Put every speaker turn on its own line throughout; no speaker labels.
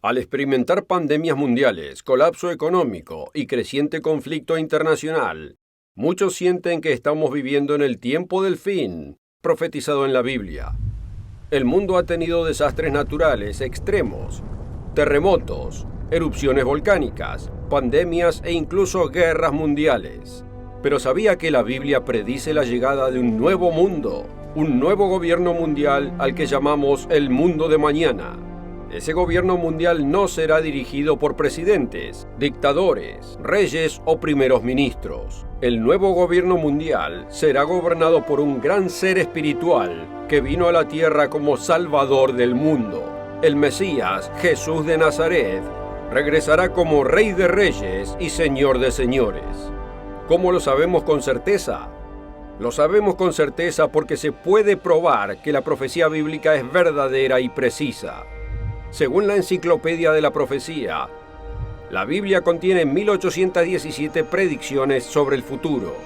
Al experimentar pandemias mundiales, colapso económico y creciente conflicto internacional, muchos sienten que estamos viviendo en el tiempo del fin, profetizado en la Biblia. El mundo ha tenido desastres naturales extremos, terremotos, erupciones volcánicas, pandemias e incluso guerras mundiales. Pero ¿sabía que la Biblia predice la llegada de un nuevo mundo, un nuevo gobierno mundial al que llamamos el mundo de mañana? Ese gobierno mundial no será dirigido por presidentes, dictadores, reyes o primeros ministros. El nuevo gobierno mundial será gobernado por un gran ser espiritual que vino a la tierra como Salvador del mundo. El Mesías, Jesús de Nazaret, regresará como Rey de Reyes y Señor de Señores. ¿Cómo lo sabemos con certeza? Lo sabemos con certeza porque se puede probar que la profecía bíblica es verdadera y precisa. Según la Enciclopedia de la Profecía, la Biblia contiene 1817 predicciones sobre el futuro.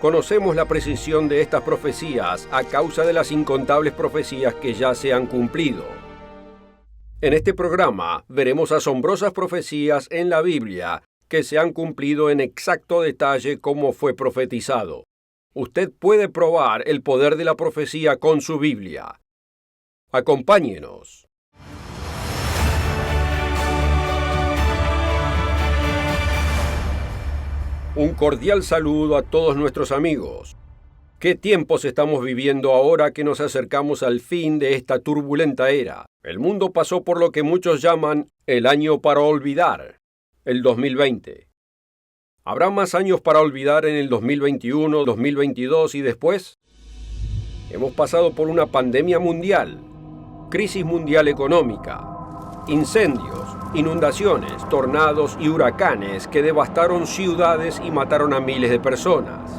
Conocemos la precisión de estas profecías a causa de las incontables profecías que ya se han cumplido. En este programa veremos asombrosas profecías en la Biblia que se han cumplido en exacto detalle como fue profetizado. Usted puede probar el poder de la profecía con su Biblia. Acompáñenos. Un cordial saludo a todos nuestros amigos. ¿Qué tiempos estamos viviendo ahora que nos acercamos al fin de esta turbulenta era? El mundo pasó por lo que muchos llaman el año para olvidar, el 2020. ¿Habrá más años para olvidar en el 2021, 2022 y después? Hemos pasado por una pandemia mundial, crisis mundial económica, incendios, inundaciones, tornados y huracanes que devastaron ciudades y mataron a miles de personas.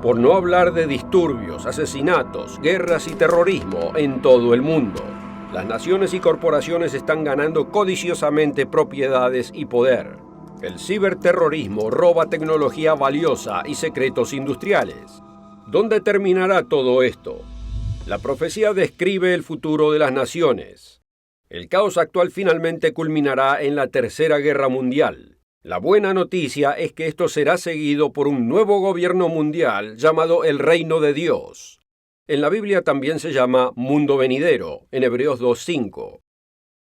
Por no hablar de disturbios, asesinatos, guerras y terrorismo en todo el mundo. Las naciones y corporaciones están ganando codiciosamente propiedades y poder. El ciberterrorismo roba tecnología valiosa y secretos industriales. ¿Dónde terminará todo esto? La profecía describe el futuro de las naciones. El caos actual finalmente culminará en la Tercera Guerra Mundial. La buena noticia es que esto será seguido por un nuevo gobierno mundial llamado el Reino de Dios. En la Biblia también se llama mundo venidero, en Hebreos 2:5.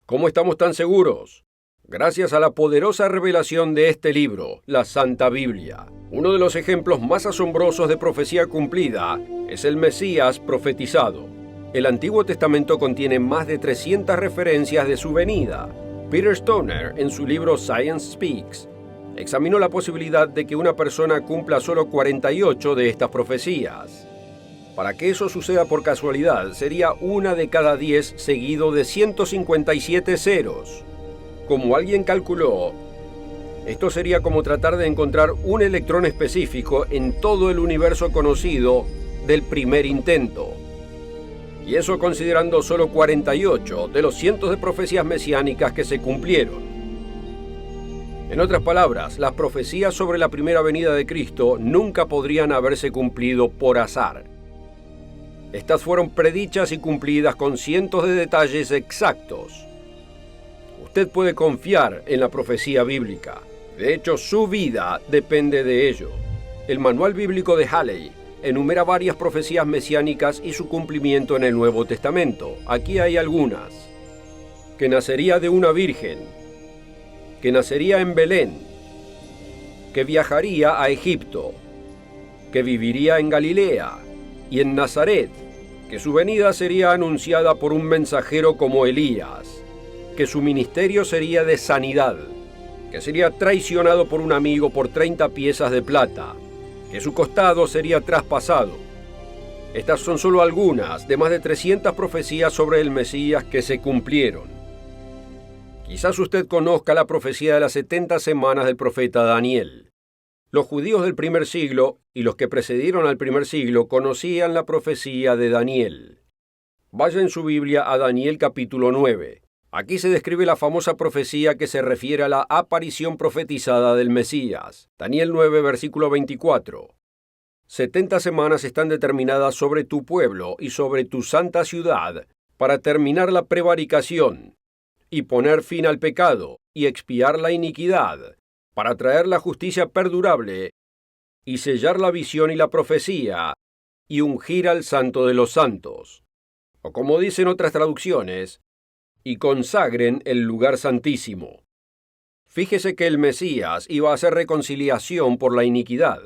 ¿Cómo estamos tan seguros? Gracias a la poderosa revelación de este libro, la Santa Biblia. Uno de los ejemplos más asombrosos de profecía cumplida es el Mesías profetizado. El Antiguo Testamento contiene más de 300 referencias de su venida. Peter Stoner, en su libro Science Speaks, examinó la posibilidad de que una persona cumpla solo 48 de estas profecías. Para que eso suceda por casualidad, sería una de cada 10 seguido de 157 ceros. Como alguien calculó, esto sería como tratar de encontrar un electrón específico en todo el universo conocido del primer intento. Y eso considerando solo 48 de los cientos de profecías mesiánicas que se cumplieron. En otras palabras, las profecías sobre la primera venida de Cristo nunca podrían haberse cumplido por azar. Estas fueron predichas y cumplidas con cientos de detalles exactos. Usted puede confiar en la profecía bíblica. De hecho, su vida depende de ello. El Manual Bíblico de Halley enumera varias profecías mesiánicas y su cumplimiento en el Nuevo Testamento. Aquí hay algunas. Que nacería de una virgen. Que nacería en Belén. Que viajaría a Egipto. Que viviría en Galilea y en Nazaret. Que su venida sería anunciada por un mensajero como Elías. Que su ministerio sería de sanidad. Que sería traicionado por un amigo por 30 piezas de plata. Que su costado sería traspasado. Estas son solo algunas de más de 300 profecías sobre el Mesías que se cumplieron. Quizás usted conozca la profecía de las 70 semanas del profeta Daniel. Los judíos del primer siglo y los que precedieron al primer siglo conocían la profecía de Daniel. Vaya en su Biblia a Daniel capítulo 9. Aquí se describe la famosa profecía que se refiere a la aparición profetizada del Mesías. Daniel 9, versículo 24. 70 semanas están determinadas sobre tu pueblo y sobre tu santa ciudad para terminar la prevaricación, y poner fin al pecado y expiar la iniquidad, para traer la justicia perdurable y sellar la visión y la profecía y ungir al Santo de los Santos. O como dicen otras traducciones, y consagren el lugar santísimo. Fíjese que el Mesías iba a hacer reconciliación por la iniquidad.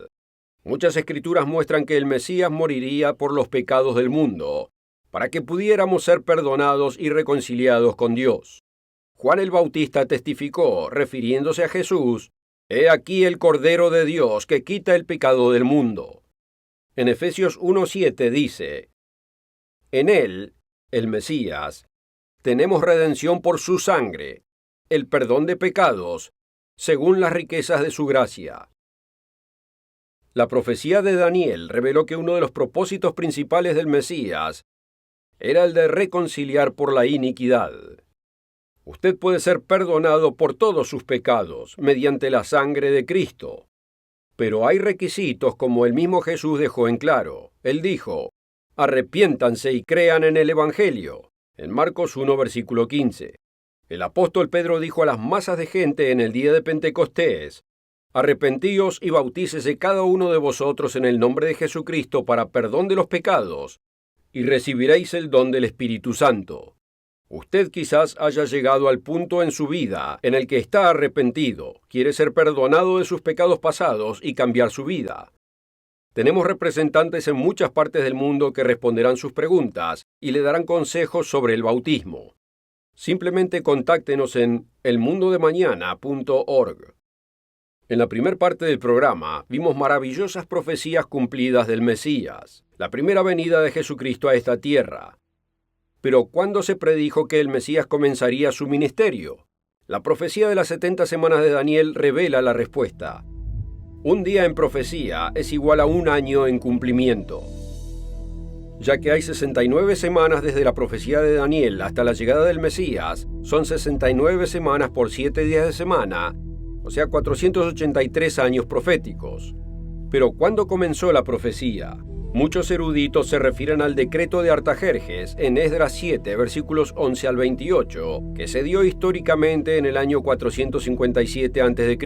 Muchas escrituras muestran que el Mesías moriría por los pecados del mundo, para que pudiéramos ser perdonados y reconciliados con Dios. Juan el Bautista testificó, refiriéndose a Jesús, «He aquí el Cordero de Dios que quita el pecado del mundo». En Efesios 1:7 dice, «En él, el Mesías, tenemos redención por su sangre, el perdón de pecados, según las riquezas de su gracia». La profecía de Daniel reveló que uno de los propósitos principales del Mesías era el de reconciliar por la iniquidad. Usted puede ser perdonado por todos sus pecados mediante la sangre de Cristo. Pero hay requisitos como el mismo Jesús dejó en claro. Él dijo, arrepiéntanse y crean en el Evangelio, en Marcos 1, versículo 15. El apóstol Pedro dijo a las masas de gente en el día de Pentecostés, arrepentíos y bautícese cada uno de vosotros en el nombre de Jesucristo para perdón de los pecados, y recibiréis el don del Espíritu Santo. Usted quizás haya llegado al punto en su vida en el que está arrepentido, quiere ser perdonado de sus pecados pasados y cambiar su vida. Tenemos representantes en muchas partes del mundo que responderán sus preguntas y le darán consejos sobre el bautismo. Simplemente contáctenos en elmundodemañana.org. En la primera parte del programa vimos maravillosas profecías cumplidas del Mesías, la primera venida de Jesucristo a esta tierra. Pero ¿cuándo se predijo que el Mesías comenzaría su ministerio? La profecía de las 70 semanas de Daniel revela la respuesta. Un día en profecía es igual a un año en cumplimiento. Ya que hay 69 semanas desde la profecía de Daniel hasta la llegada del Mesías, son 69 semanas por 7 días de semana, o sea 483 años proféticos. Pero ¿cuándo comenzó la profecía? Muchos eruditos se refieren al decreto de Artajerjes en Esdras 7, versículos 11 al 28, que se dio históricamente en el año 457 a.C.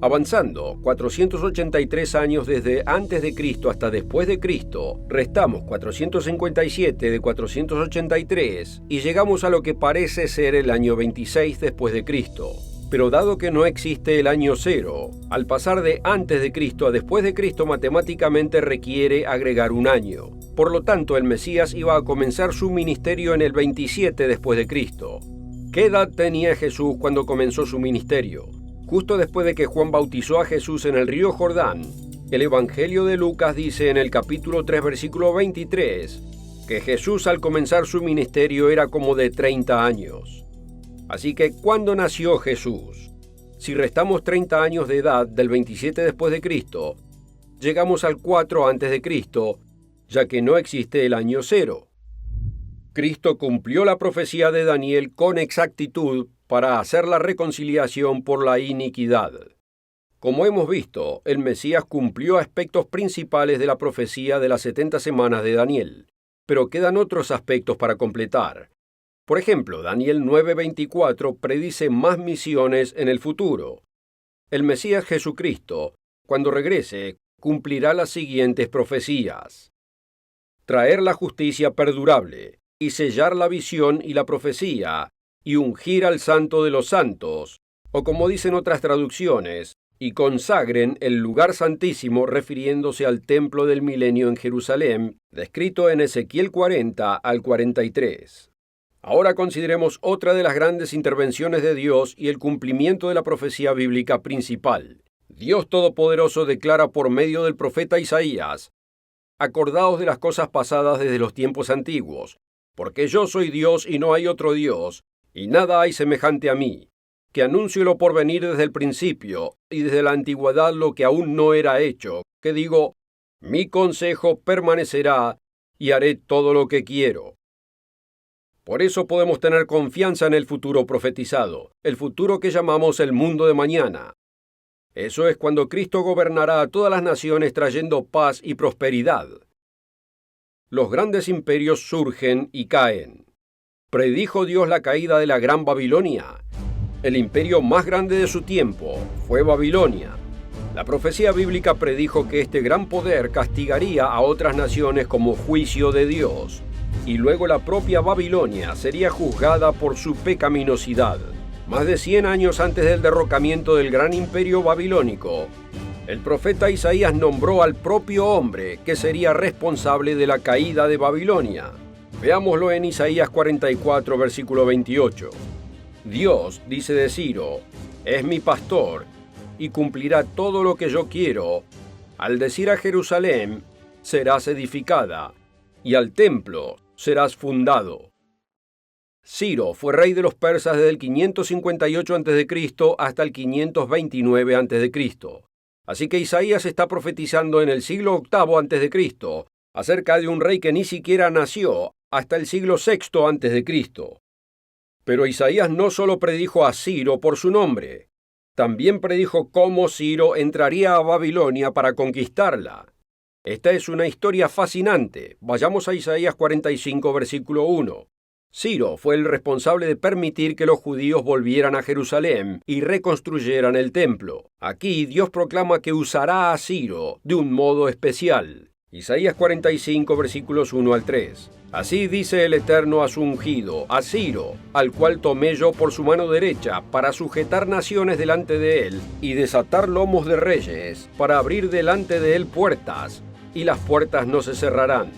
Avanzando 483 años desde antes de Cristo hasta después de Cristo, restamos 457 de 483 y llegamos a lo que parece ser el año 26 después de Cristo. Pero dado que no existe el año cero, al pasar de antes de Cristo a después de Cristo matemáticamente requiere agregar un año. Por lo tanto, el Mesías iba a comenzar su ministerio en el 27 después de Cristo. ¿Qué edad tenía Jesús cuando comenzó su ministerio? Justo después de que Juan bautizó a Jesús en el río Jordán, el Evangelio de Lucas dice en el capítulo 3, versículo 23, que Jesús al comenzar su ministerio era como de 30 años. Así que, ¿cuándo nació Jesús? Si restamos 30 años de edad del 27 después de Cristo, llegamos al 4 antes de Cristo, ya que no existe el año cero. Cristo cumplió la profecía de Daniel con exactitud para hacer la reconciliación por la iniquidad. Como hemos visto, el Mesías cumplió aspectos principales de la profecía de las 70 semanas de Daniel, pero quedan otros aspectos para completar. Por ejemplo, Daniel 9:24 predice más misiones en el futuro. El Mesías Jesucristo, cuando regrese, cumplirá las siguientes profecías: traer la justicia perdurable, y sellar la visión y la profecía, y ungir al Santo de los Santos, o como dicen otras traducciones, y consagren el lugar santísimo refiriéndose al templo del milenio en Jerusalén, descrito en Ezequiel 40 al 43. Ahora consideremos otra de las grandes intervenciones de Dios y el cumplimiento de la profecía bíblica principal. Dios Todopoderoso declara por medio del profeta Isaías: acordaos de las cosas pasadas desde los tiempos antiguos, porque yo soy Dios y no hay otro Dios, y nada hay semejante a mí, que anuncio lo por venir desde el principio, y desde la antigüedad lo que aún no era hecho, que digo, mi consejo permanecerá, y haré todo lo que quiero. Por eso podemos tener confianza en el futuro profetizado, el futuro que llamamos el mundo de mañana. Eso es cuando Cristo gobernará a todas las naciones trayendo paz y prosperidad. Los grandes imperios surgen y caen. ¿Predijo Dios la caída de la Gran Babilonia? El imperio más grande de su tiempo fue Babilonia. La profecía bíblica predijo que este gran poder castigaría a otras naciones como juicio de Dios, y luego la propia Babilonia sería juzgada por su pecaminosidad. Más de 100 años antes del derrocamiento del gran imperio babilónico, el profeta Isaías nombró al propio hombre que sería responsable de la caída de Babilonia. Veámoslo en Isaías 44, versículo 28. Dios, dice de Ciro, es mi pastor y cumplirá todo lo que yo quiero. Al decir a Jerusalén, serás edificada, y al templo serás fundado. Ciro fue rey de los persas desde el 558 a.C. hasta el 529 a.C. Así que Isaías está profetizando en el siglo VIII a.C. acerca de un rey que ni siquiera nació hasta el siglo VI a.C. Pero Isaías no solo predijo a Ciro por su nombre, también predijo cómo Ciro entraría a Babilonia para conquistarla. Esta es una historia fascinante. Vayamos a Isaías 45, versículo 1. Ciro fue el responsable de permitir que los judíos volvieran a Jerusalén y reconstruyeran el templo. Aquí Dios proclama que usará a Ciro de un modo especial. Isaías 45, versículos 1 al 3. Así dice el Eterno a su ungido, a Ciro, al cual tomé yo por su mano derecha, para sujetar naciones delante de él, y desatar lomos de reyes, para abrir delante de él puertas, y las puertas no se cerrarán.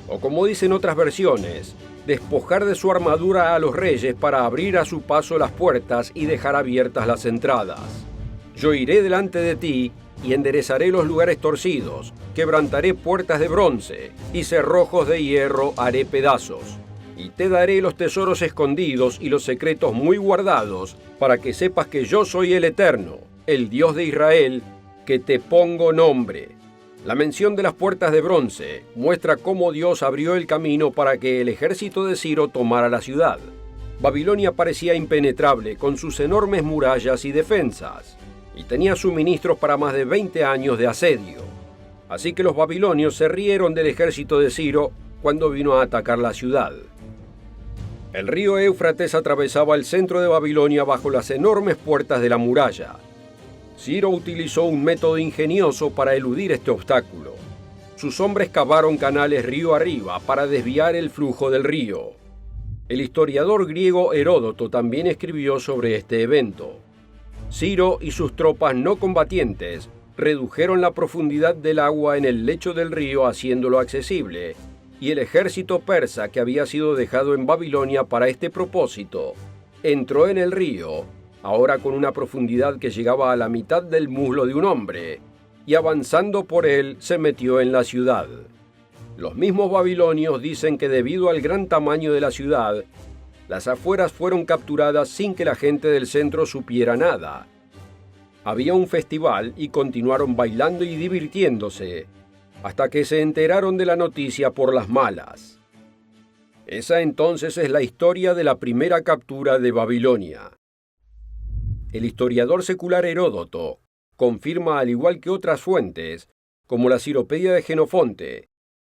O como dicen otras versiones, despojar de su armadura a los reyes para abrir a su paso las puertas y dejar abiertas las entradas. Yo iré delante de ti y enderezaré los lugares torcidos, quebrantaré puertas de bronce y cerrojos de hierro haré pedazos. Y te daré los tesoros escondidos y los secretos muy guardados, para que sepas que yo soy el Eterno, el Dios de Israel, que te pongo nombre. La mención de las puertas de bronce muestra cómo Dios abrió el camino para que el ejército de Ciro tomara la ciudad. Babilonia parecía impenetrable con sus enormes murallas y defensas, y tenía suministros para más de 20 años de asedio. Así que los babilonios se rieron del ejército de Ciro cuando vino a atacar la ciudad. El río Éufrates atravesaba el centro de Babilonia bajo las enormes puertas de la muralla. Ciro utilizó un método ingenioso para eludir este obstáculo. Sus hombres cavaron canales río arriba para desviar el flujo del río. El historiador griego Heródoto también escribió sobre este evento. Ciro y sus tropas no combatientes redujeron la profundidad del agua en el lecho del río haciéndolo accesible, y el ejército persa que había sido dejado en Babilonia para este propósito entró en el río, ahora con una profundidad que llegaba a la mitad del muslo de un hombre, y avanzando por él se metió en la ciudad. Los mismos babilonios dicen que debido al gran tamaño de la ciudad, las afueras fueron capturadas sin que la gente del centro supiera nada. Había un festival y continuaron bailando y divirtiéndose, hasta que se enteraron de la noticia por las malas. Esa entonces es la historia de la primera captura de Babilonia. El historiador secular Heródoto confirma, al igual que otras fuentes, como la Ciropedia de Jenofonte,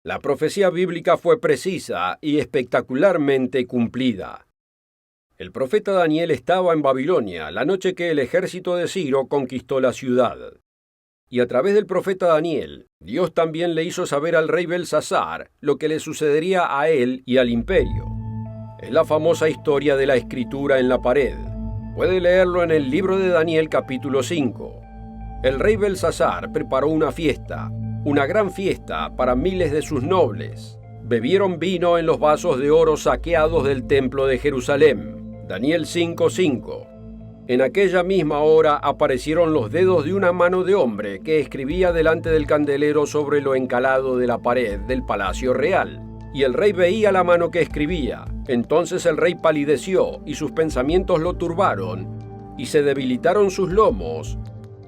la profecía bíblica fue precisa y espectacularmente cumplida. El profeta Daniel estaba en Babilonia la noche que el ejército de Ciro conquistó la ciudad. Y a través del profeta Daniel, Dios también le hizo saber al rey Belsasar lo que le sucedería a él y al imperio. Es la famosa historia de la escritura en la pared. Puede leerlo en el libro de Daniel capítulo 5. El rey Belsasar preparó una fiesta, una gran fiesta para miles de sus nobles. Bebieron vino en los vasos de oro saqueados del templo de Jerusalén. Daniel 5:5. En aquella misma hora aparecieron los dedos de una mano de hombre que escribía delante del candelero sobre lo encalado de la pared del palacio real. Y el rey veía la mano que escribía. Entonces el rey palideció y sus pensamientos lo turbaron, y se debilitaron sus lomos,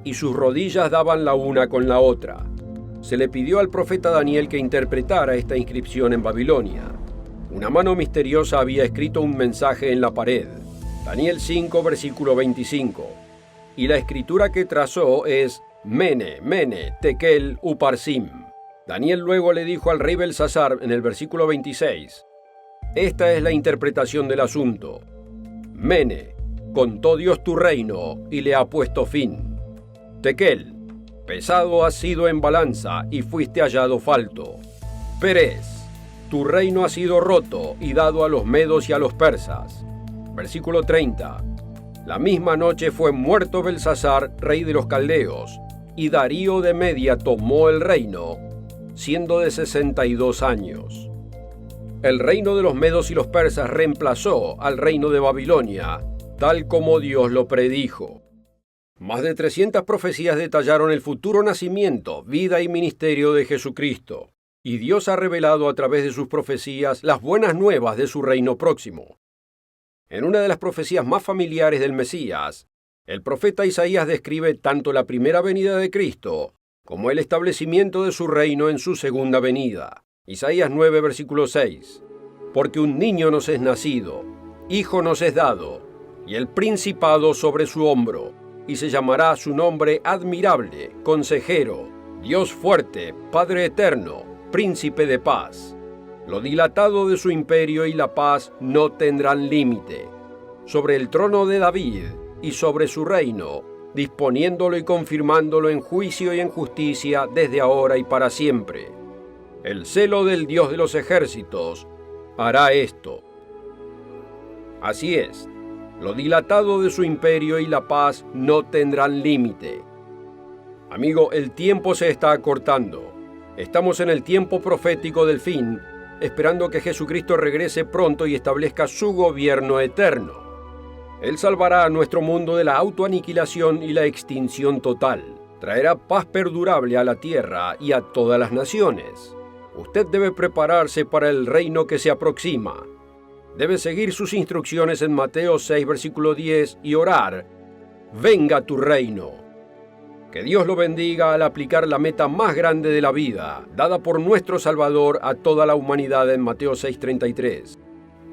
y sus rodillas daban la una con la otra. Se le pidió al profeta Daniel que interpretara esta inscripción en Babilonia. Una mano misteriosa había escrito un mensaje en la pared. Daniel 5, versículo 25. Y la escritura que trazó es Mene, Mene, Tekel, Uparsim. Daniel luego le dijo al rey Belsasar en el versículo 26, Esta es la interpretación del asunto. Mene, contó Dios tu reino y le ha puesto fin. Tekel, pesado has sido en balanza y fuiste hallado falto. Perez, tu reino ha sido roto y dado a los medos y a los persas. Versículo 30. La misma noche fue muerto Belsasar, rey de los caldeos, y Darío de Media tomó el reino, siendo de 62 años. El reino de los medos y los persas reemplazó al reino de Babilonia, tal como Dios lo predijo. Más de 300 profecías detallaron el futuro nacimiento, vida y ministerio de Jesucristo, y Dios ha revelado a través de sus profecías las buenas nuevas de su reino próximo. En una de las profecías más familiares del Mesías, el profeta Isaías describe tanto la primera venida de Cristo como el establecimiento de su reino en su segunda venida. Isaías 9, versículo 6. Porque un niño nos es nacido, hijo nos es dado, y el principado sobre su hombro, y se llamará su nombre admirable, consejero, Dios fuerte, Padre eterno, príncipe de paz. Lo dilatado de su imperio y la paz no tendrán límite. Sobre el trono de David y sobre su reino, disponiéndolo y confirmándolo en juicio y en justicia desde ahora y para siempre. El celo del Dios de los ejércitos hará esto. Así es, lo dilatado de su imperio y la paz no tendrán límite. Amigo, el tiempo se está acortando. Estamos en el tiempo profético del fin, esperando que Jesucristo regrese pronto y establezca su gobierno eterno. Él salvará a nuestro mundo de la autoaniquilación y la extinción total. Traerá paz perdurable a la tierra y a todas las naciones. Usted debe prepararse para el reino que se aproxima. Debe seguir sus instrucciones en Mateo 6, versículo 10 y orar: venga tu reino. Que Dios lo bendiga al aplicar la meta más grande de la vida, dada por nuestro Salvador a toda la humanidad en Mateo 6:33.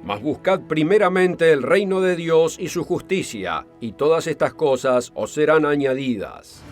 Mas buscad primeramente el reino de Dios y su justicia, y todas estas cosas os serán añadidas.